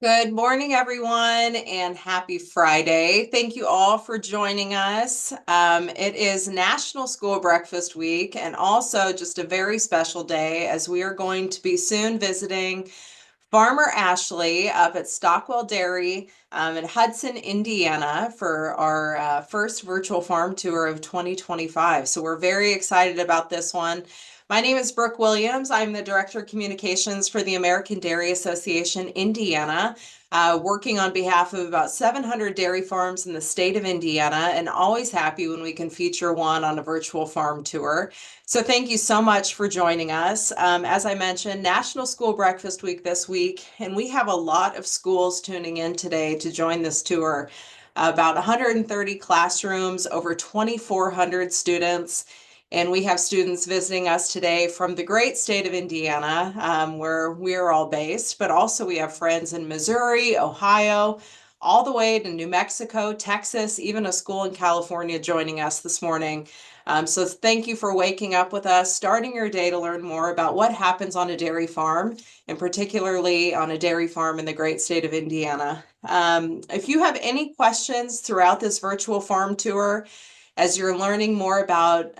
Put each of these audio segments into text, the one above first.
Good morning, everyone, and happy Friday. Thank you all for joining us. It is National School Breakfast Week and also just a very special day as we are going to be soon visiting Farmer Ashley up at Stockwell Dairy in Hudson, Indiana for our first virtual farm tour of 2025. So we're very excited about this one. My name is Brooke Williams. I'm the Director of Communications for the American Dairy Association Indiana, working on behalf of about 700 dairy farms in the state of Indiana, and always happy when we can feature one on a virtual farm tour. So thank you so much for joining us. As I mentioned, National School Breakfast Week this week, and we have a lot of schools tuning in today to join this tour. About 130 classrooms, over 2,400 students, and we have students visiting us today from the great state of Indiana, where we are all based, but also we have friends in Missouri, Ohio, all the way to New Mexico, Texas, even a school in California joining us this morning. So thank you for waking up with us, starting your day to learn more about what happens on a dairy farm, and particularly on a dairy farm in the great state of Indiana. If you have any questions throughout this virtual farm tour, as you're learning more about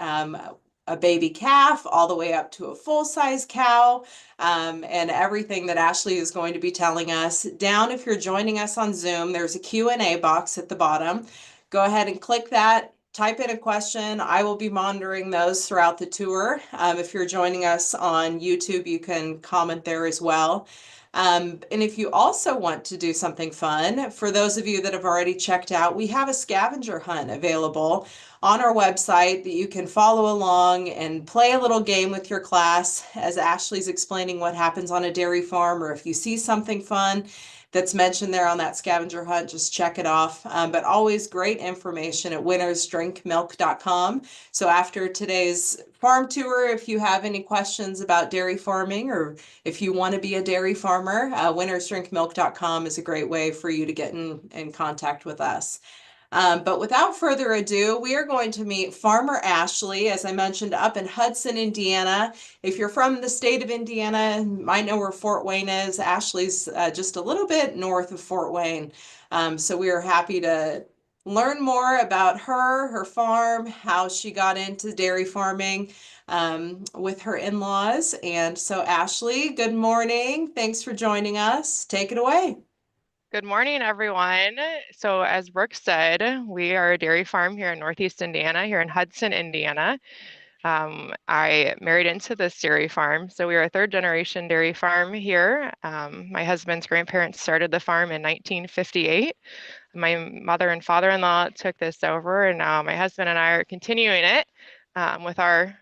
a baby calf all the way up to a full-size cow, and everything that Ashley is going to be telling us. Down, if you're joining us on Zoom, there's a Q&A box at the bottom. Go ahead and click that. Type in a question. I will be monitoring those throughout the tour. If you're joining us on YouTube, you can comment there as well. And if you also want to do something fun, for those of you that have already checked out, we have a scavenger hunt available on our website that you can follow along and play a little game with your class as Ashley's explaining what happens on a dairy farm, or if you see something fun that's mentioned there on that scavenger hunt, just check it off. But always great information at winnersdrinkmilk.com. So after today's farm tour, if you have any questions about dairy farming, or if you want to be a dairy farmer, winnersdrinkmilk.com is a great way for you to get in contact with us. But without further ado, we are going to meet Farmer Ashley, as I mentioned, up in Hudson, Indiana. If you're from the state of Indiana, you might know where Fort Wayne is. Ashley's just a little bit north of Fort Wayne. So we are happy to learn more about her farm, how she got into dairy farming with her in-laws. And so, Ashley, good morning. Thanks for joining us. Take it away. Good morning, everyone. So, as Brooke said, we are a dairy farm here in Northeast Indiana, here in Hudson, Indiana. I married into this dairy farm. So, we are a third generation dairy farm here. My husband's grandparents started the farm in 1958. My mother and father-in-law took this over, and now my husband and I are continuing it with our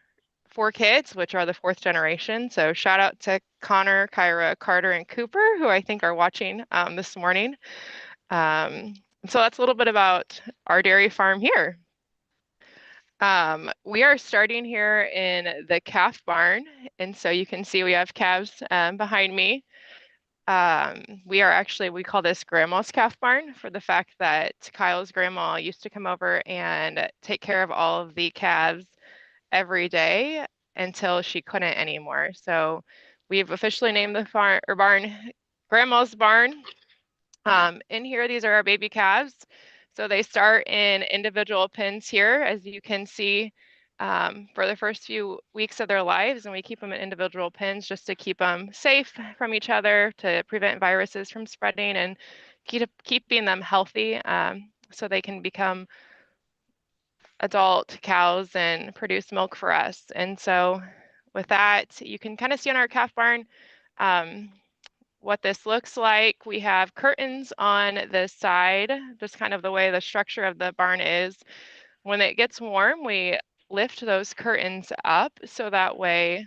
four kids, which are the fourth generation. So shout out to Connor, Kyra, Carter, and Cooper, who I think are watching this morning. Um, so that's a little bit about our dairy farm here. We are starting here in the calf barn, and so you can see we have calves behind me. We call this Grandma's calf barn for the fact that Kyle's grandma used to come over and take care of all of the calves every day until she couldn't anymore. So we've officially named the farm or barn Grandma's Barn. In here, these are our baby calves. So they start in individual pens here, as you can see, for the first few weeks of their lives, and we keep them in individual pens just to keep them safe from each other, to prevent viruses from spreading, and keeping them healthy so they can become adult cows and produce milk for us. And so with that, you can kind of see on our calf barn um, what this looks like. We have curtains on the side, just kind of the way the structure of the barn is. When it gets warm, we lift those curtains up so that way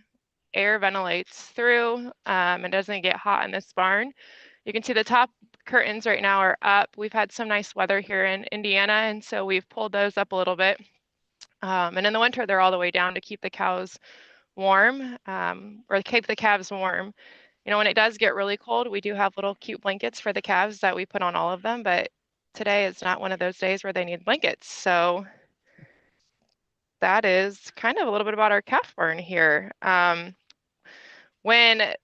air ventilates through and doesn't get hot in this barn. You can see the top curtains right now are up. We've had some nice weather here in Indiana, and so we've pulled those up a little bit. And in the winter, they're all the way down to keep the cows warm or keep the calves warm. You know, when it does get really cold, we do have little cute blankets for the calves that we put on all of them, but today is not one of those days where they need blankets. So that is kind of a little bit about our calf barn here. When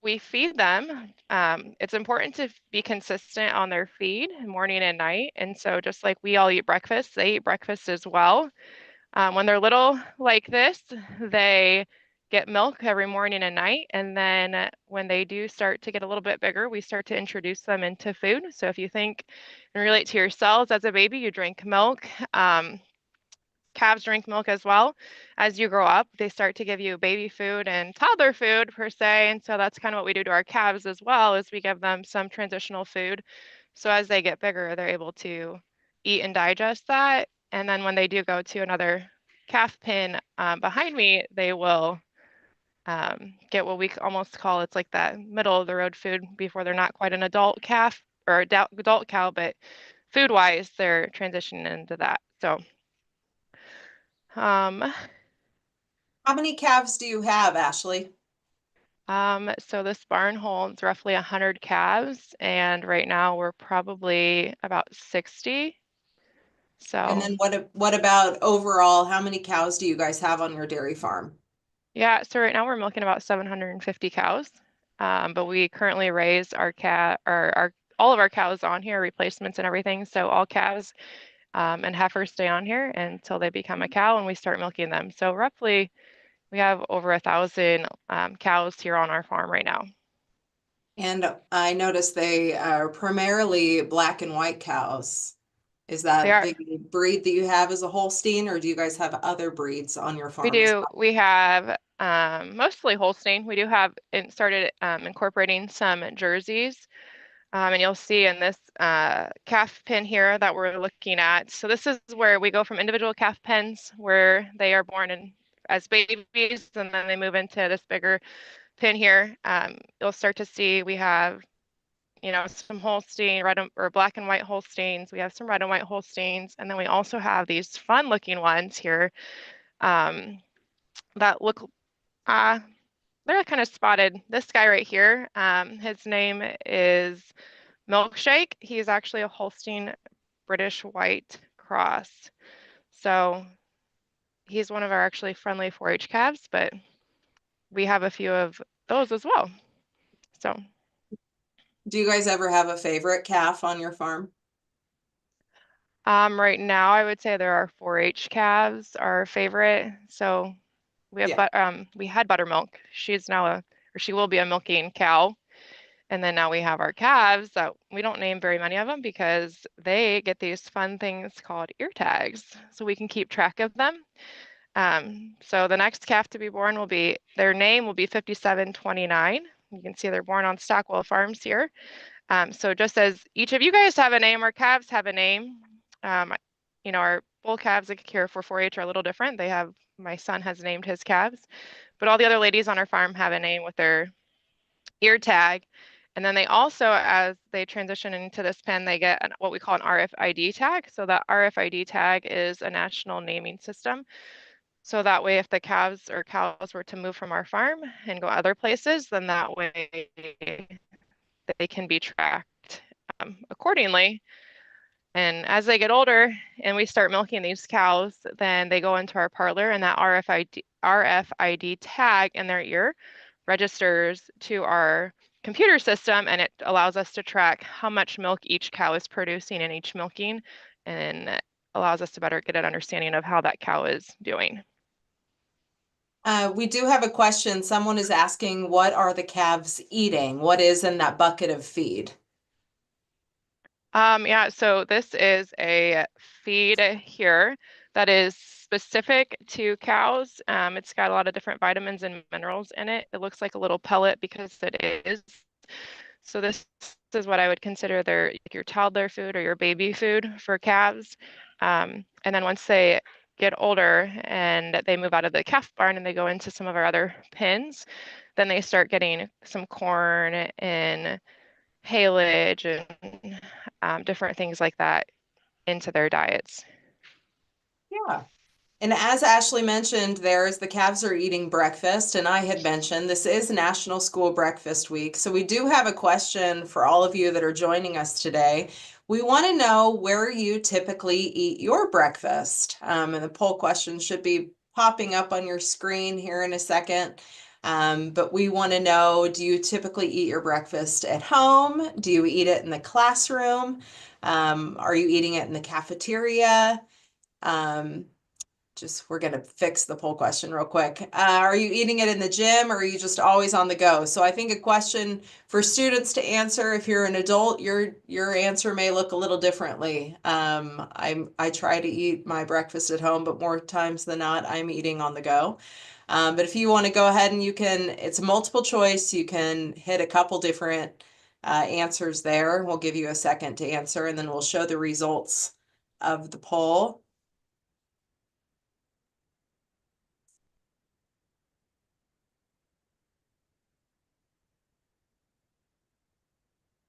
We feed them. It's important to be consistent on their feed morning and night. And so just like we all eat breakfast, they eat breakfast as well. When they're little like this, they get milk every morning and night. And then when they do start to get a little bit bigger, we start to introduce them into food. So if you think and relate to yourselves as a baby, you drink milk. Calves drink milk as well. As you grow up, they start to give you baby food and toddler food per se. And so that's kind of what we do to our calves as well, is we give them some transitional food. So as they get bigger, they're able to eat and digest that. And then when they do go to another calf pen behind me, they will get what we almost call, it's like that middle of the road food before they're not quite an adult calf or adult cow, but food wise, they're transitioning into that. So um, How many calves do you have, Ashley? so this barn holds roughly 100 calves, and right now we're probably about 60. And So then what about overall, how many cows do you guys have on your dairy farm? yeah, so right now we're milking about 750 cows. But we currently raise our cat or our all of our cows on here, replacements and everything. So all calves and heifers stay on here until they become a cow and we start milking them. So roughly we have over 1,000 cows here on our farm right now. And I noticed they are primarily black and white cows. Is They that are. the breed that you have as a Holstein, or do you guys have other breeds on your We farm as do. well? We have mostly Holstein. We do have started incorporating some jerseys. And you'll see in this calf pen here that we're looking at. So this is where we go from individual calf pens where they are born in, as babies, and then they move into this bigger pen here. You'll start to see we have, some Holstein, or black and white Holsteins. We have some red and white Holsteins, and then we also have these fun-looking ones here that look uh, they're kind of spotted. This guy right here, his name is Milkshake. He's actually a Holstein British White Cross. So he's one of our actually friendly 4-H calves, but we have a few of those as well. So Do you guys ever have a favorite calf on your farm? right now I would say there are 4-H calves, our favorite. So we have Yeah. we had Buttermilk. She's now or she will be a milking cow. And then now we have our calves that we don't name very many of them because they get these fun things called ear tags. So we can keep track of them. So the next calf to be born their name will be 5729. You can see they're born on Stockwell Farms here. So just as each of you guys have a name, our calves have a name. Our bull calves that care for 4-H are a little different. My son has named his calves, but all the other ladies on our farm have a name with their ear tag. And then they also, as they transition into this pen, they get what we call an RFID tag. So that RFID tag is a national naming system. So that way, if the calves or cows were to move from our farm and go other places, then that way they can be tracked accordingly. And as they get older and we start milking these cows, then they go into our parlor and that RFID tag in their ear registers to our computer system and it allows us to track how much milk each cow is producing in each milking and allows us to better get an understanding of how that cow is doing. We do have a question. Someone is asking, what are the calves eating? What is in that bucket of feed? Yeah, so this is a feed here that is specific to cows. It's got a lot of different vitamins and minerals in it. It looks like a little pellet because it is. So this is what I would consider your toddler food or your baby food for calves. And then once they get older and they move out of the calf barn and they go into some of our other pens, then they start getting some corn and haylage and different things like that into their diets. Yeah. And as Ashley mentioned, the calves are eating breakfast, and I had mentioned this is National School Breakfast Week. So we do have a question for all of you that are joining us today. We want to know where you typically eat your breakfast. And the poll question should be popping up on your screen here in a second. But we want to know, do you typically eat your breakfast at home? Do you eat it in the classroom? Are you eating it in the cafeteria? Um, we're going to fix the poll question real quick. Are you eating it in the gym, or are you just always on the go? So I think a question for students to answer. If you're an adult, your answer may look a little differently. I try to eat my breakfast at home, but more times than not, I'm eating on the go. But if you want to go ahead and it's a multiple choice, you can hit a couple different answers there. We'll give you a second to answer, and then we'll show the results of the poll.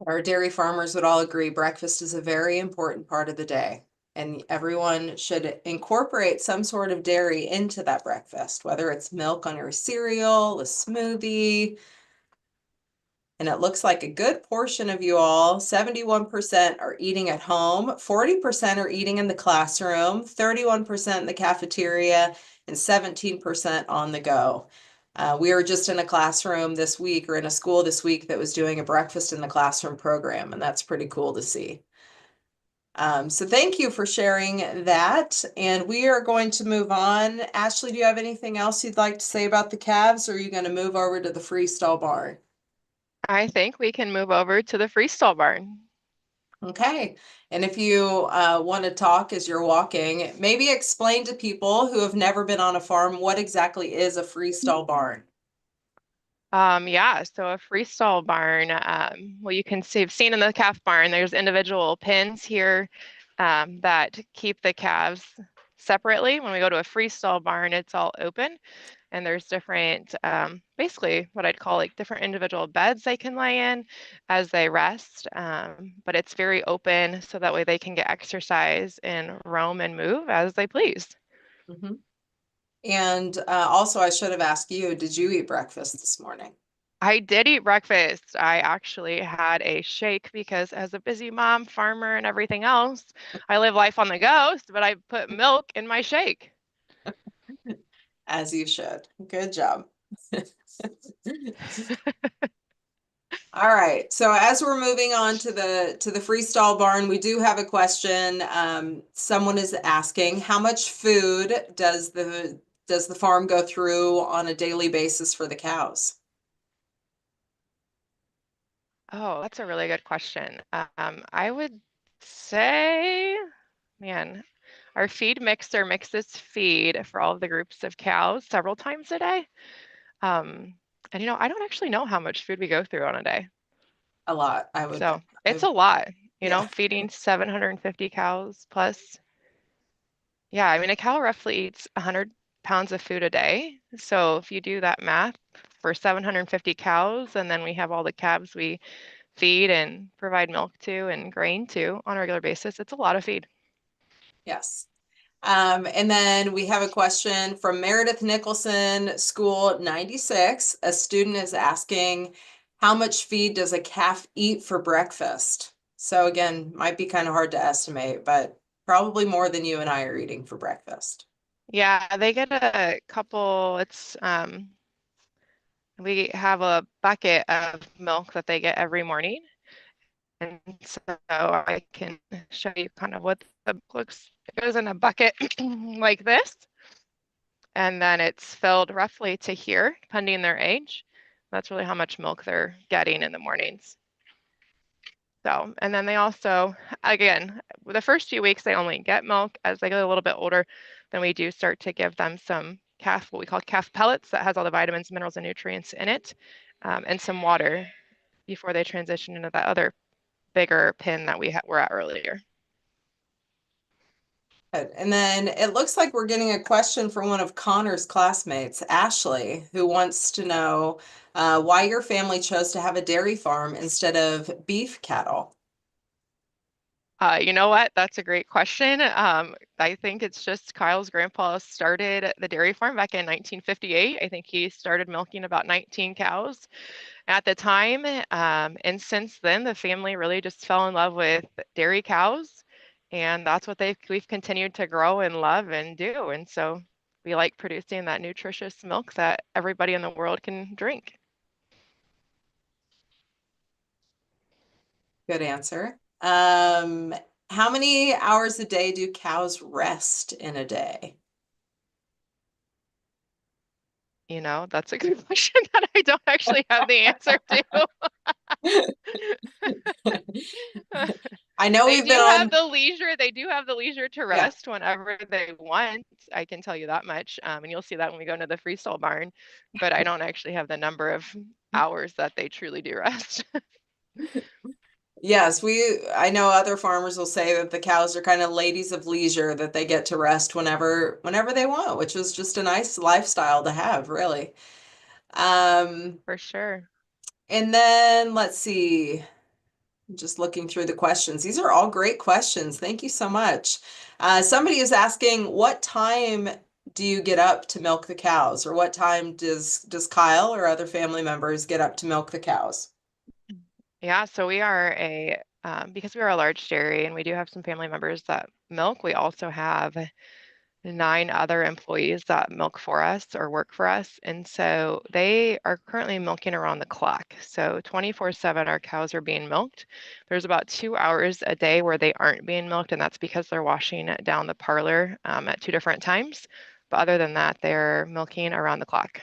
Our dairy farmers would all agree breakfast is a very important part of the day, and everyone should incorporate some sort of dairy into that breakfast, whether it's milk on your cereal, a smoothie. And it looks like a good portion of you all, 71% are eating at home, 40% are eating in the classroom, 31% in the cafeteria, and 17% on the go. We were just in a classroom this week, or in a school this week, that was doing a breakfast in the classroom program, and that's pretty cool to see. So thank you for sharing that. And we are going to move on. Ashley, do you have anything else you'd like to say about the calves, or are you going to move over to the freestall barn? I think we can move over to the freestall barn. Okay. And if you want to talk as you're walking, maybe explain to people who have never been on a farm what exactly is a freestall barn. Yeah, so a freestall barn, well, you can see, you've seen in the calf barn, there's individual pins here that keep the calves separately. When we go to a freestall barn, it's all open, and there's different, basically what I'd call like different individual beds they can lay in as they rest, but it's very open, so that way they can get exercise and roam and move as they please. Mhm. And also, I should have asked you, did you eat breakfast this morning? I did eat breakfast. I actually had a shake because as a busy mom, farmer, and everything else, I live life on the go, but I put milk in my shake. As you should. Good job. All right. So as we're moving on to the freestall barn, we do have a question. Someone is asking, how much food does the farm go through on a daily basis for the cows? Oh, that's a really good question. I would say, man, our feed mixer mixes feed for all of the groups of cows several times a day. Um, and I don't actually know how much food we go through on a day. A lot. So it's a lot, Yeah. feeding 750 cows plus. Yeah, I mean, a cow roughly eats 100 pounds of food a day. So if you do that math for 750 cows, and then we have all the calves we feed and provide milk to and grain to on a regular basis, it's a lot of feed. Yes. And then we have a question from Meredith Nicholson, School 96. A student is asking, how much feed does a calf eat for breakfast? So again, might be kind of hard to estimate, but probably more than you and I are eating for breakfast. Yeah, they get a couple, we have a bucket of milk that they get every morning. And so I can show you kind of what the looks. It goes in a bucket like this, and then it's filled roughly to here, depending their age. That's really how much milk they're getting in the mornings. So, and then they also, again, the first few weeks they only get milk. As they get a little bit older, then we do start to give them some calf, what we call calf pellets, that has all the vitamins, minerals, and nutrients in it, and some water before they transition into that other bigger pin that we were at earlier. Good. And then it looks like we're getting a question from one of Connor's classmates, Ashley, who wants to know why your family chose to have a dairy farm instead of beef cattle. You know what? That's a great question. I think it's just Kyle's grandpa started the dairy farm back in 1958. I think he started milking about 19 cows at the time. And since then, the family really just fell in love with dairy cows. And that's what we've continued to grow and love and do. And so we like producing that nutritious milk that everybody in the world can drink. Good answer. How many hours a day do cows rest in a day? You know, that's a good question that I don't actually have the answer to. I know They we've do been have on, the leisure. They do have the leisure to yeah. rest whenever they want. I can tell you that much. And you'll see that when we go into the freestall barn. But I don't actually have the number of hours that they truly do rest. Yes, I know other farmers will say that the cows are kind of ladies of leisure, that they get to rest whenever they want, which is just a nice lifestyle to have, really. Um, For sure. and then let's see, just looking through the questions. These are all great questions. Thank you so much. Somebody is asking, what time do you get up to milk the cows, or what time does Kyle or other family members get up to milk the cows? Yeah, so we are because we are a large dairy and we do have some family members that milk, we also have 9 other employees that milk for us or work for us. And so they are currently milking around the clock. So 24/7, our cows are being milked. There's about 2 hours a day where they aren't being milked, and that's because they're washing down the parlor at 2 different times. But other than that, they're milking around the clock.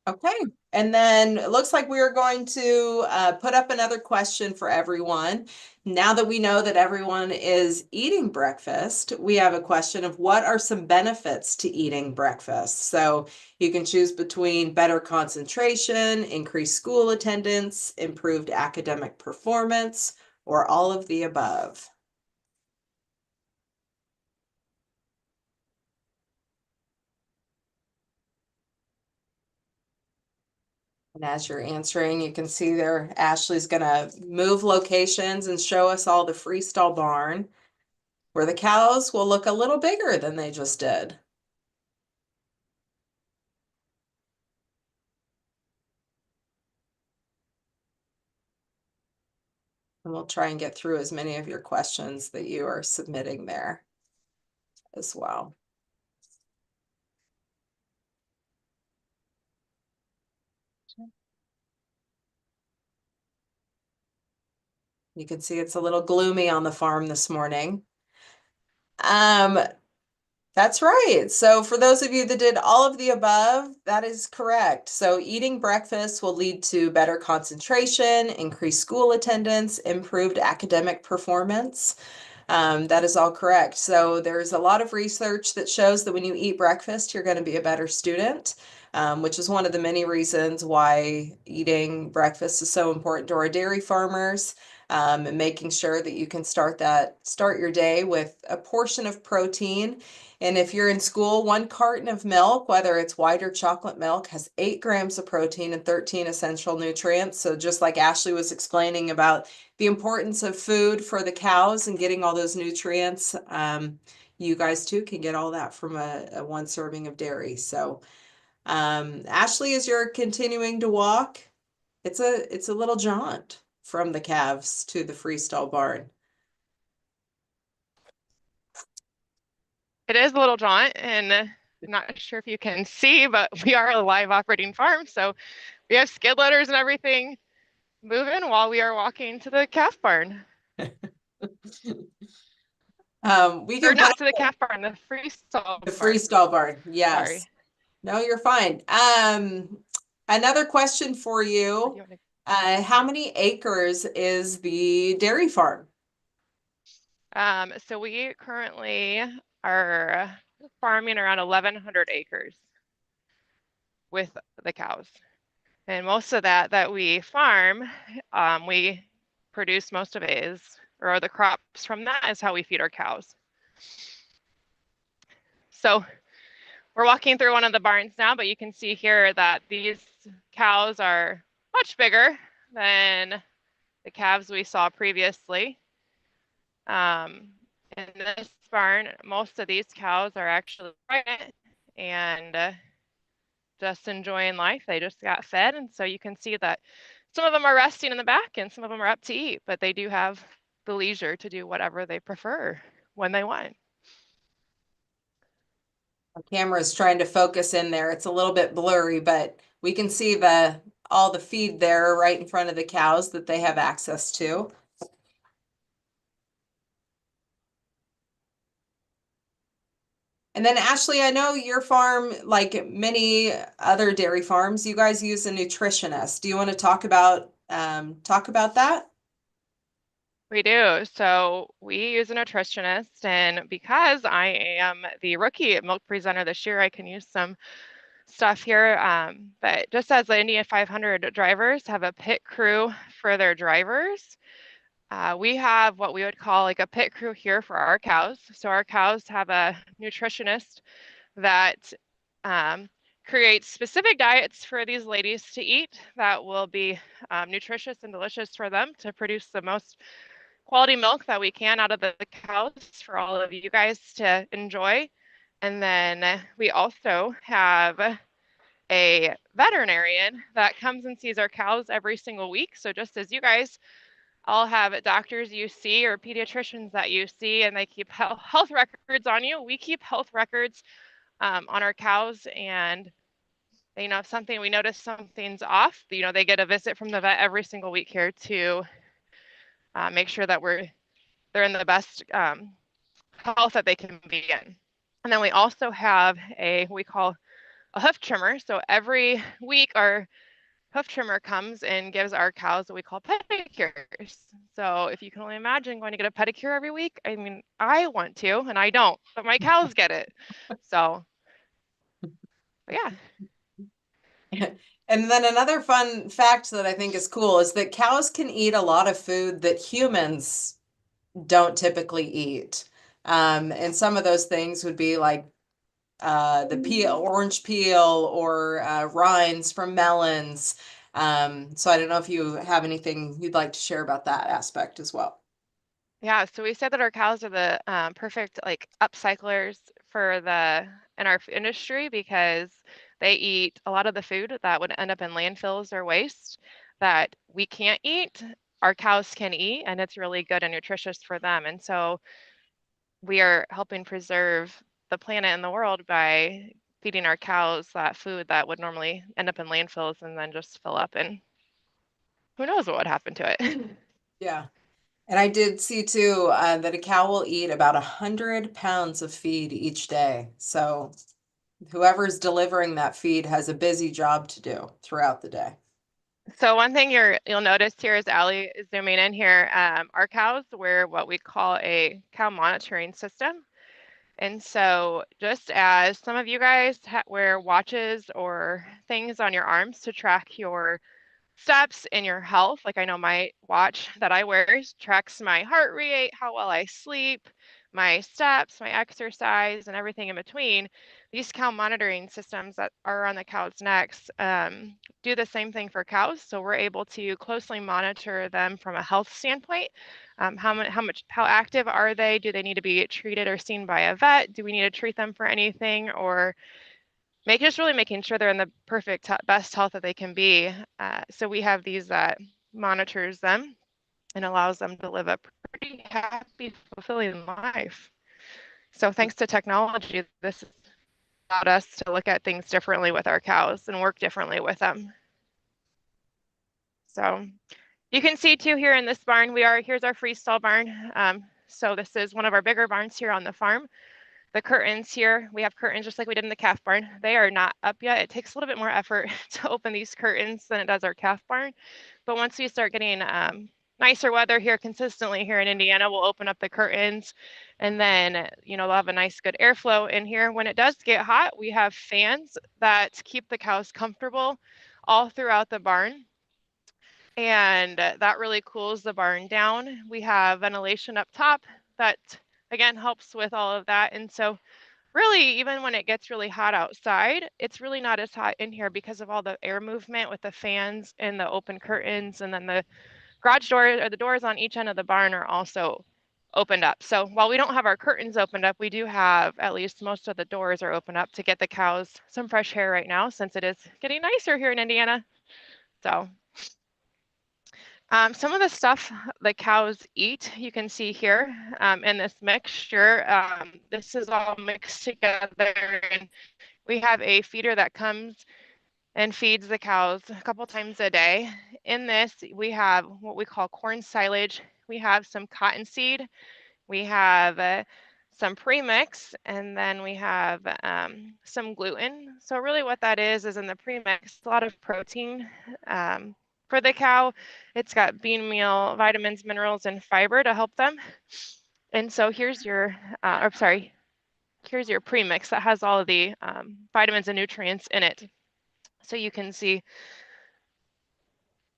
Okay, and then it looks like we are going to put up another question for everyone. Now that we know that everyone is eating breakfast, we have a question of what are some benefits to eating breakfast? So you can choose between better concentration, increased school attendance, improved academic performance, or all of the above. And as you're answering, you can see there, Ashley's gonna move locations and show us all the freestall barn, where the cows will look a little bigger than they just did. And we'll try and get through as many of your questions that you are submitting there as well. You can see it's a little gloomy on the farm this morning. Um, That's right. So for those of you that did all of the above, that is correct. So eating breakfast will lead to better concentration, increased school attendance, improved academic performance. That is all correct. So there's a lot of research that shows that when you eat breakfast, you're going to be a better student, which is one of the many reasons why eating breakfast is so important to our dairy farmers. And making sure that you can start your day with a portion of protein. And if you're in school, 1 carton of milk, whether it's white or chocolate milk, has 8 grams of protein and 13 essential nutrients. So just like Ashley was explaining about the importance of food for the cows and getting all those nutrients, you guys too can get all that from a 1 serving of dairy. So Ashley, as you're continuing to walk, it's a little jaunt from the calves to the freestall barn. It is a little jaunt, and I'm not sure if you can see, but we are a live operating farm. So we have skid loaders and everything moving while we are walking to the calf barn. We Or can put not to the calf barn, the freestall the barn. freestall barn. Yes. Sorry. No, you're fine. Another question for you. How many acres is the dairy farm? So we currently are farming around 1,100 acres with the cows. And most of that we farm, we produce most of it or the crops from that is how we feed our cows. So we're walking through one of the barns now, but you can see here that these cows are much bigger than the calves we saw previously. In this barn, most of these cows are actually pregnant and just enjoying life. They just got fed, and so you can see that some of them are resting in the back and some of them are up to eat, but they do have the leisure to do whatever they prefer when they want. The camera is trying to focus in there. It's a little bit blurry, but we can see all the feed there right in front of the cows that they have access to. And then Ashley, I know your farm, like many other dairy farms, you guys use a nutritionist. Do you want to talk about that? We do. So we use a nutritionist, and because I am the rookie milk presenter this year, I can use some stuff here. But just as the Indian 500 drivers have a pit crew for their drivers, we have what we would call like a pit crew here for our cows. So our cows have a nutritionist that creates specific diets for these ladies to eat that will be nutritious and delicious for them to produce the most quality milk that we can out of the cows for all of you guys to enjoy. And then we also have a veterinarian that comes and sees our cows every single week. So just as you guys all have doctors you see or pediatricians that you see, and they keep health records on you, we keep health records on our cows. And if we notice something's off, they get a visit from the vet every single week here to make sure that they're in the best health that they can be in. And then we also have we call a hoof trimmer. So every week our hoof trimmer comes and gives our cows what we call pedicures. So if you can only imagine going to get a pedicure every week, I mean, I want to, and I don't, but my cows get it. So, yeah. And then another fun fact that I think is cool is that cows can eat a lot of food that humans don't typically eat. And some of those things would be like orange peel or rinds from melons. So I don't know if you have anything you'd like to share about that aspect as well. Yeah, so we said that our cows are the perfect like upcyclers in our industry because they eat a lot of the food that would end up in landfills or waste that we can't eat. Our cows can eat, and it's really good and nutritious for them. And so we are helping preserve the planet and the world by feeding our cows that food that would normally end up in landfills and then just fill up, and who knows what would happen to it. Yeah. And I did see too that a cow will eat about 100 pounds of feed each day. So whoever's delivering that feed has a busy job to do throughout the day. So one thing you'll notice here as Allie is zooming in here, our cows wear what we call a cow monitoring system. And so just as some of you guys wear watches or things on your arms to track your steps and your health, like I know my watch that I wear tracks my heart rate, how well I sleep, my steps, my exercise, and everything in between. These cow monitoring systems that are on the cows' necks do the same thing for cows. So we're able to closely monitor them from a health standpoint. How active are they? Do they need to be treated or seen by a vet? Do we need to treat them for anything, or really making sure they're in the perfect best health that they can be. So we have these that monitors them and allows them to live a pretty happy, fulfilling life. So thanks to technology, this has allowed us to look at things differently with our cows and work differently with them. So you can see too here in this barn, here's our freestall barn. So this is one of our bigger barns here on the farm. The curtains here, we have curtains just like we did in the calf barn. They are not up yet. It takes a little bit more effort to open these curtains than it does our calf barn. But once we start getting nicer weather here consistently here in Indiana, we'll open up the curtains, and then, they'll have a nice good airflow in here. When it does get hot, we have fans that keep the cows comfortable all throughout the barn. And that really cools the barn down. We have ventilation up top that again helps with all of that. And so really, even when it gets really hot outside, it's really not as hot in here because of all the air movement with the fans and the open curtains. And then the garage doors or the doors on each end of the barn are also opened up. So while we don't have our curtains opened up, we do have at least most of the doors are open up to get the cows some fresh air right now, since it is getting nicer here in Indiana. So Some of the stuff the cows eat, you can see here in this mixture. This is all mixed together, and we have a feeder that comes and feeds the cows a couple times a day. In this, we have what we call corn silage. We have some cottonseed. We have some premix, and then we have some gluten. So really what that is in the premix, a lot of protein for the cow. It's got bean meal, vitamins, minerals, and fiber to help them. And so here's your, here's your premix that has all of the vitamins and nutrients in it. So you can see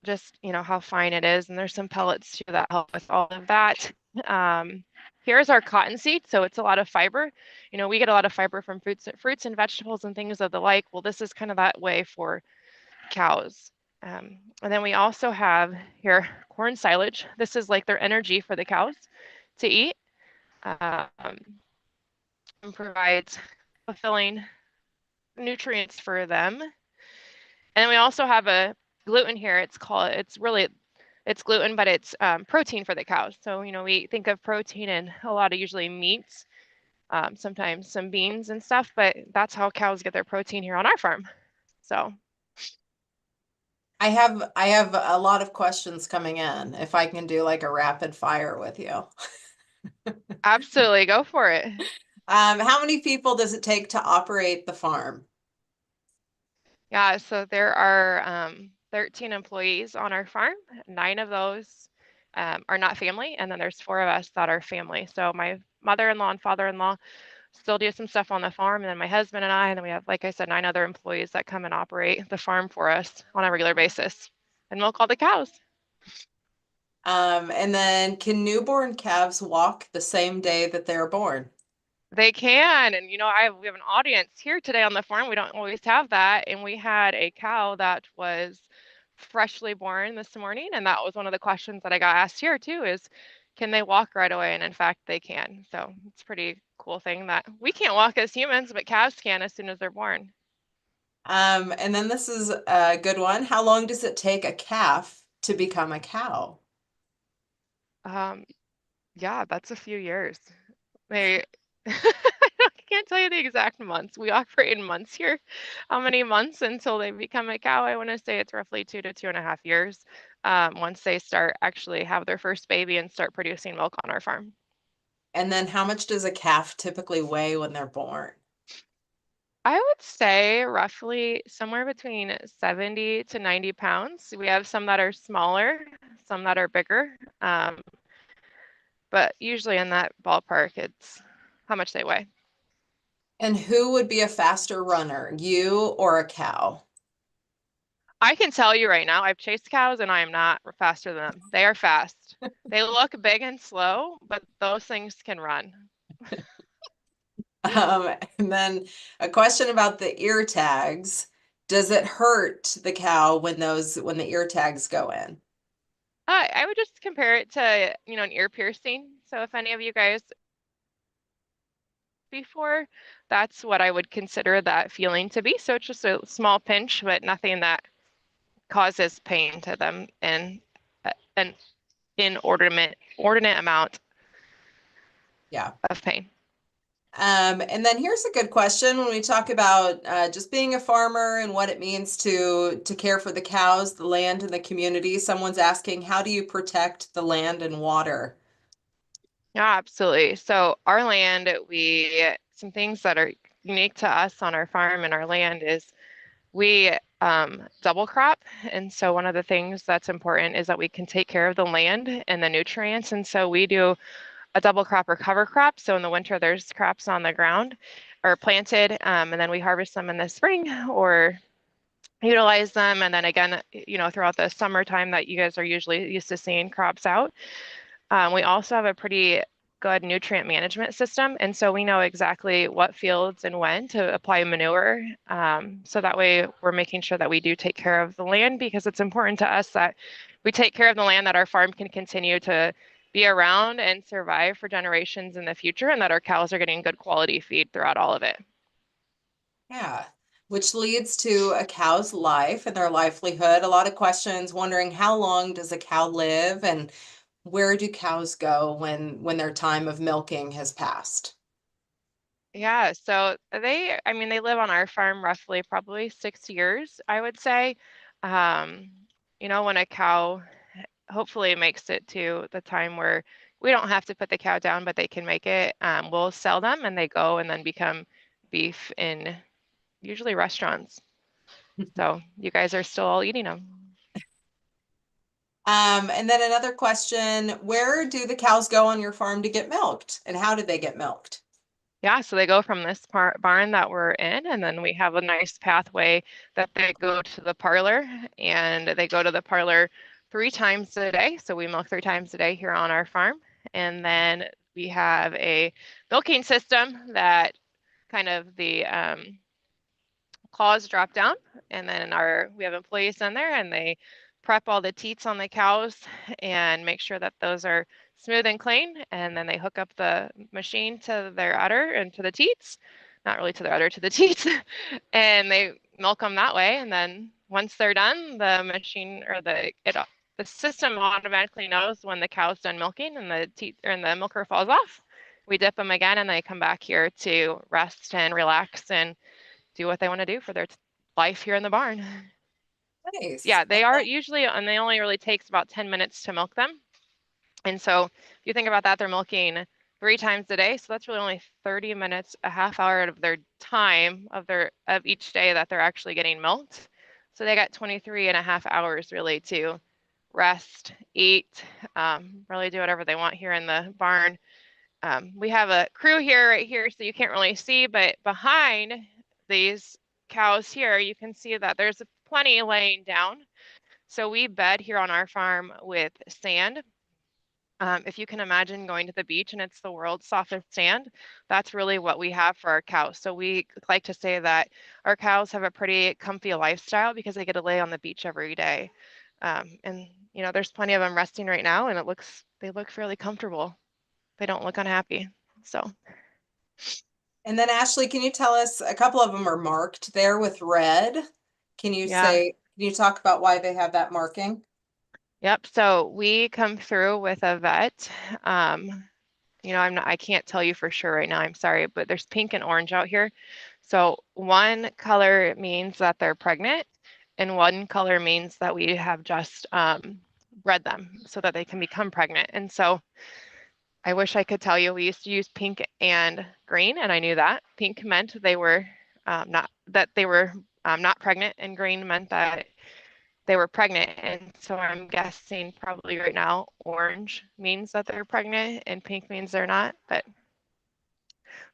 just, how fine it is. And there's some pellets too that help with all of that. Here's our cottonseed. So it's a lot of fiber. We get a lot of fiber from fruits and vegetables and things of the like. Well, this is kind of that way for cows. And then we also have here corn silage. This is like their energy for the cows to eat. And provides fulfilling nutrients for them. And then we also have a gluten here. It's gluten, but it's protein for the cows. So, we think of protein in a lot of usually meats, sometimes some beans and stuff, but that's how cows get their protein here on our farm. So I have a lot of questions coming in. If I can do like a rapid fire with you. absolutely go for it. How many people does it take to operate the farm? Yeah, so there are 13 employees on our farm. 9 of those are not family, and then there's 4 of us that are family. So my mother-in-law and father-in-law still do some stuff on the farm, and then my husband and I, and then we have, like I said, 9 other employees that come and operate the farm for us on a regular basis and milk all the cows. And then can newborn calves walk the same day that they're born? They can, and we have an audience here today on the farm. We don't always have that, and we had a cow that was freshly born this morning, and that was one of the questions that I got asked here too, is can they walk right away? And in fact, they can. So it's a pretty cool thing that we can't walk as humans, but calves can as soon as they're born. And then this is a good one. How long does it take a calf to become a cow? Um, yeah, that's a few years. They, I can't tell you the exact months. We operate in months here. How many months until they become a cow? I want to say it's roughly 2 to 2.5 years once they start actually have their first baby and start producing milk on our farm. And then how much does a calf typically weigh when they're born? I would say roughly somewhere between 70 to 90 pounds. We have some that are smaller, some that are bigger, but usually in that ballpark, it's how much they weigh. And who would be a faster runner, you or a cow? I can tell you right now, I've chased cows and I am not faster than them. They are fast. They look big and slow, but those things can run. And then a question about the ear tags. Does it hurt the cow when the ear tags go in? I would just compare it to, an ear piercing. So if any of you guys before, that's what I would consider that feeling to be. So it's just a small pinch, but nothing that causes pain to them in an inordinate amount Yeah. of pain. And then here's a good question when we talk about just being a farmer and what it means to care for the cows, the land, and the community. Someone's asking, how do you protect the land and water? Yeah, absolutely. So our land, some things that are unique to us on our farm and our land is we double crop. And so one of the things that's important is that we can take care of the land and the nutrients. And so we do a double crop or cover crop. So in the winter, there's crops on the ground or planted, and then we harvest them in the spring or utilize them. And then again, throughout the summertime that you guys are usually used to seeing crops out. We also have a pretty good nutrient management system. And so we know exactly what fields and when to apply manure. So that way we're making sure that we do take care of the land, because it's important to us that we take care of the land, that our farm can continue to be around and survive for generations in the future, and that our cows are getting good quality feed throughout all of it. Yeah. which leads to a cow's life and their livelihood. A lot of questions wondering how long does a cow live and where do cows go when their time of milking has passed? Yeah, so I mean, they live on our farm roughly probably 6 years, I would say. Um, when a cow hopefully makes it to the time where we don't have to put the cow down, but they can make it, we'll sell them and they go and then become beef in usually restaurants. So you guys are still all eating them. And then another question, where do the cows go on your farm to get milked and how do they get milked? Yeah, so they go from this barn that we're in, and then we have a nice pathway that they go to the parlor, and they go to the parlor 3 times a day. So we milk 3 times a day here on our farm. And then we have a milking system that kind of the claws drop down, and then we have employees in there, and they prep all the teats on the cows and make sure that those are smooth and clean. And then they hook up the machine to their udder and to the teats, not really to their udder, to the teats, and they milk them that way. And then once they're done, the machine or the system automatically knows when the cow's done milking and the milker falls off. We dip them again, and they come back here to rest and relax and do what they want to do for their life here in the barn. Nice. Yeah, they are usually, and they only really takes about 10 minutes to milk them. And so if you think about that, they're milking 3 times a day. So that's really only 30 minutes, a half hour out of their time of each day that they're actually getting milked. So they got 23 and a half hours really to rest, eat, really do whatever they want here in the barn. We have a crew here right here, so you can't really see, but behind these cows here, you can see that there's plenty laying down. So we bed here on our farm with sand. If you can imagine going to the beach and it's the world's softest sand, that's really what we have for our cows. So we like to say that our cows have a pretty comfy lifestyle because they get to lay on the beach every day. And there's plenty of them resting right now, and they look fairly comfortable. They don't look unhappy. So. And then Ashley, can you tell us, a couple of them are marked there with red. Yeah. Can you talk about why they have that marking? Yep. So we come through with a vet. I can't tell you for sure right now. I'm sorry, but there's pink and orange out here. So one color means that they're pregnant, and one color means that we have just bred them so that they can become pregnant. And so I wish I could tell you we used to use pink and green, and I knew that. Pink meant they were not pregnant, and green meant that they were pregnant. And so I'm guessing probably right now orange means that they're pregnant and pink means they're not, but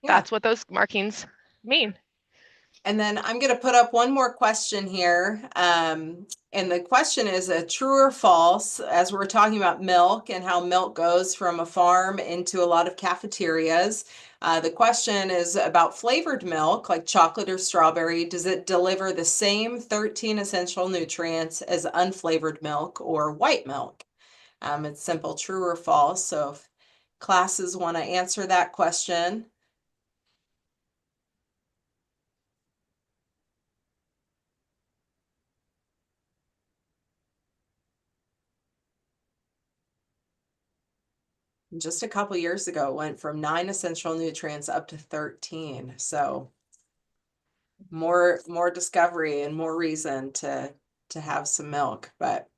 Yeah. that's what those markings mean. And then I'm going to put up one more question here. And the question is a true or false, as we're talking about milk and how milk goes from a farm into a lot of cafeterias. The question is about flavored milk, like chocolate or strawberry. Does it deliver the same 13 essential nutrients as unflavored milk or white milk? It's simple, true or false. So if classes want to answer that question. Just a couple years ago, it went from 9 essential nutrients up to 13. So more discovery and more reason to have some milk. But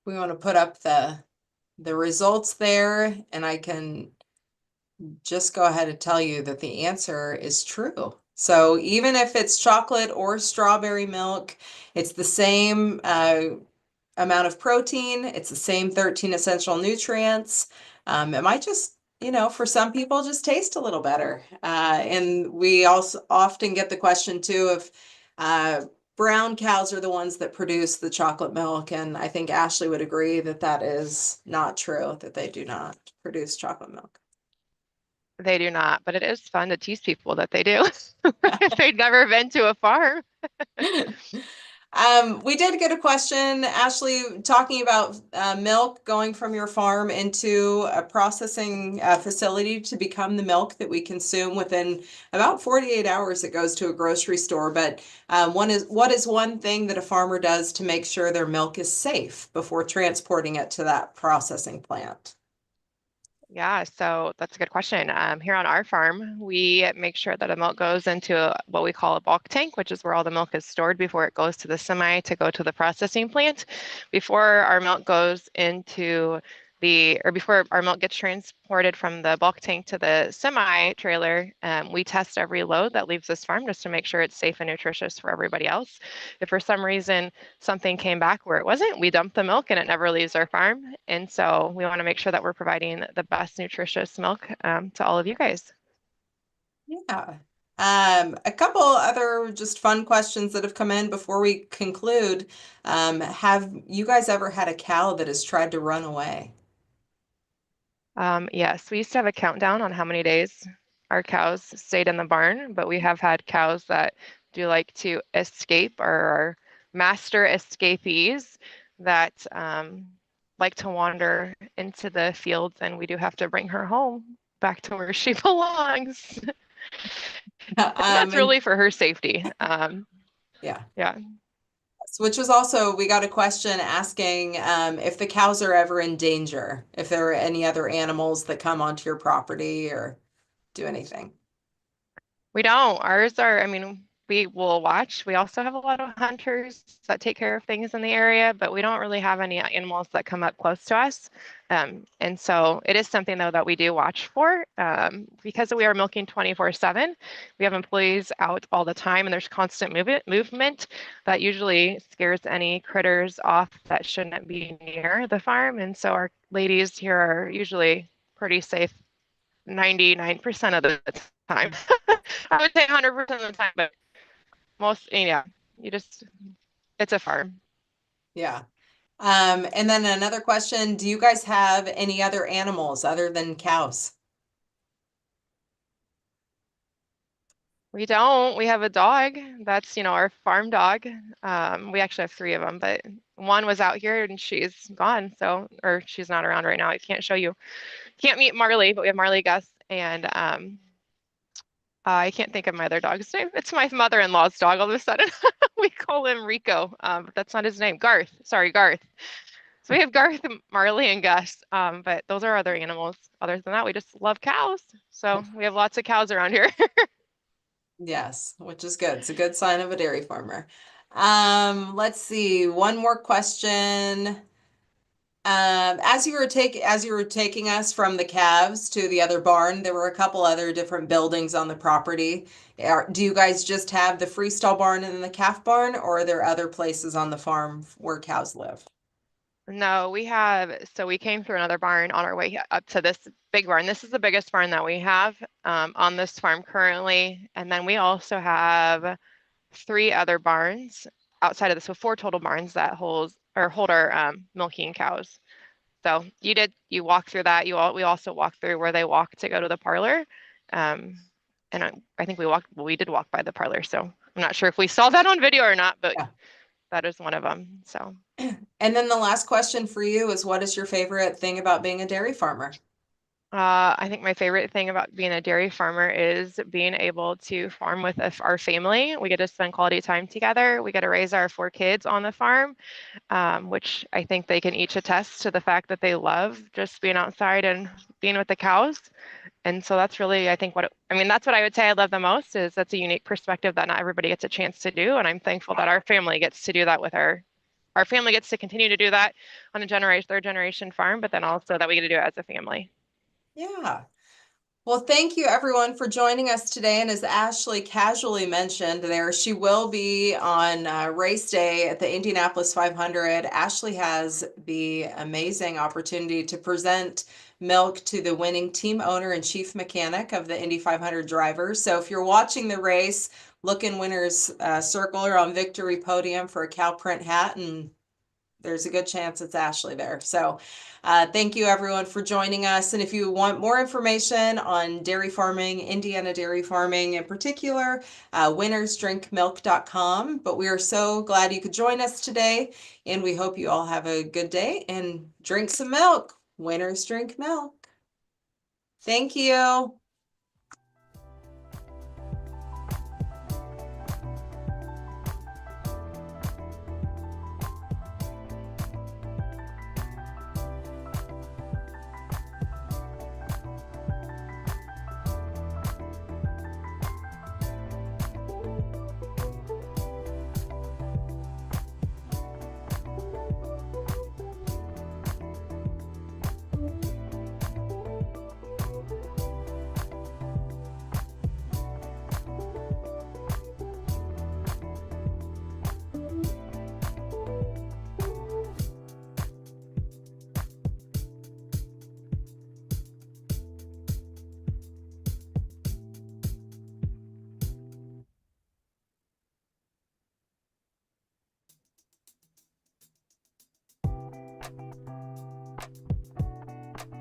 we want to put up the results there, and I can just go ahead and tell you that the answer is true. So even if it's chocolate or strawberry milk, it's the same amount of protein. It's the same 13 essential nutrients. It might just, for some people, just taste a little better. And we also often get the question too if brown cows are the ones that produce the chocolate milk. And I think Ashley would agree that that is not true, that they do not produce chocolate milk. They do not, but it is fun to tease people that they do if they've never been to a farm. We did get a question, Ashley, talking about milk going from your farm into a processing facility to become the milk that we consume within about 48 hours. It goes to a grocery store. But what is one thing that a farmer does to make sure their milk is safe before transporting it to that processing plant? Yeah, so that's a good question. Here on our farm, we make sure that the milk goes into what we call a bulk tank, which is where all the milk is stored before it goes to the semi to go to the processing plant. Before our milk goes into before our milk gets transported from the bulk tank to the semi trailer, we test every load that leaves this farm just to make sure it's safe and nutritious for everybody else. If for some reason something came back where it wasn't, we dump the milk and it never leaves our farm. And so we want to make sure that we're providing the best nutritious milk to all of you guys. Yeah. A couple other just fun questions that have come in before we conclude. Have you guys ever had a cow that has tried to run away? Yes, we used to have a countdown on how many days our cows stayed in the barn, but we have had cows that do like to escape or are master escapees that like to wander into the fields, and we do have to bring her home back to where she belongs. And that's And really for her safety. yeah. Yeah. Which was also, we got a question asking if the cows are ever in danger, if there are any other animals that come onto your property or do anything. We don't. Ours are, I mean, we will watch. We also have a lot of hunters that take care of things in the area, but we don't really have any animals that come up close to us. And so it is something though that we do watch for because we are milking 24/7. We have employees out all the time and there's constant movement that usually scares any critters off that shouldn't be near the farm. And so our ladies here are usually pretty safe 99% of the time. I would say 100% of the time, but most, yeah, you just, it's a farm. Yeah. And then another question, do you guys have any other animals other than cows? We don't. We have a dog. That's, our farm dog. We actually have three of them, but one was out here and she's gone. So, or she's not around right now. I can't show you. Can't meet Marley, but we have Marley, Gus, and I can't think of my other dog's name. It's my mother-in-law's dog all of a sudden. We call him Rico, but that's not his name. Garth. Sorry, Garth. So we have Garth, Marley, and Gus, but those are other animals. Other than that, we just love cows. So we have lots of cows around here. Yes, which is good. It's a good sign of a dairy farmer. Let's see, one more question. As you were taking us from the calves to the other barn, there were a couple other different buildings on the property. Do you guys just have the freestall barn and the calf barn, or are there other places on the farm where cows live? No, so we came through another barn on our way up to this big barn. This is the biggest barn that we have on this farm currently. And then we also have three other barns outside of this, so four total barns that hold our milking cows. So you walk through that. We also walk through where they walk to go to the parlor. Um, and I think we did walk by the parlor. So I'm not sure if we saw that on video or not, but Yeah. that is one of them. So. And then the last question for you is, what is your favorite thing about being a dairy farmer? I think my favorite thing about being a dairy farmer is being able to farm with our family. We get to spend quality time together. We get to raise our four kids on the farm, which I think they can each attest to the fact that they love just being outside and being with the cows. And so that's really, I think, that's what I would say I love the most is that's a unique perspective that not everybody gets a chance to do. And I'm thankful that our family gets to do that with our family gets to continue to do that on a third generation farm, but then also that we get to do it as a family. Yeah. Well, thank you everyone for joining us today. And as Ashley casually mentioned there, she will be on race day at the Indianapolis 500. Ashley has the amazing opportunity to present milk to the winning team owner and chief mechanic of the Indy 500 drivers. So if you're watching the race, look in winner's circle or on victory podium for a cow print hat and there's a good chance it's Ashley there. So thank you everyone for joining us. And if you want more information on dairy farming, Indiana dairy farming in particular, winnersdrinkmilk.com. But we are so glad you could join us today, and we hope you all have a good day and drink some milk. Winners drink milk. Thank you.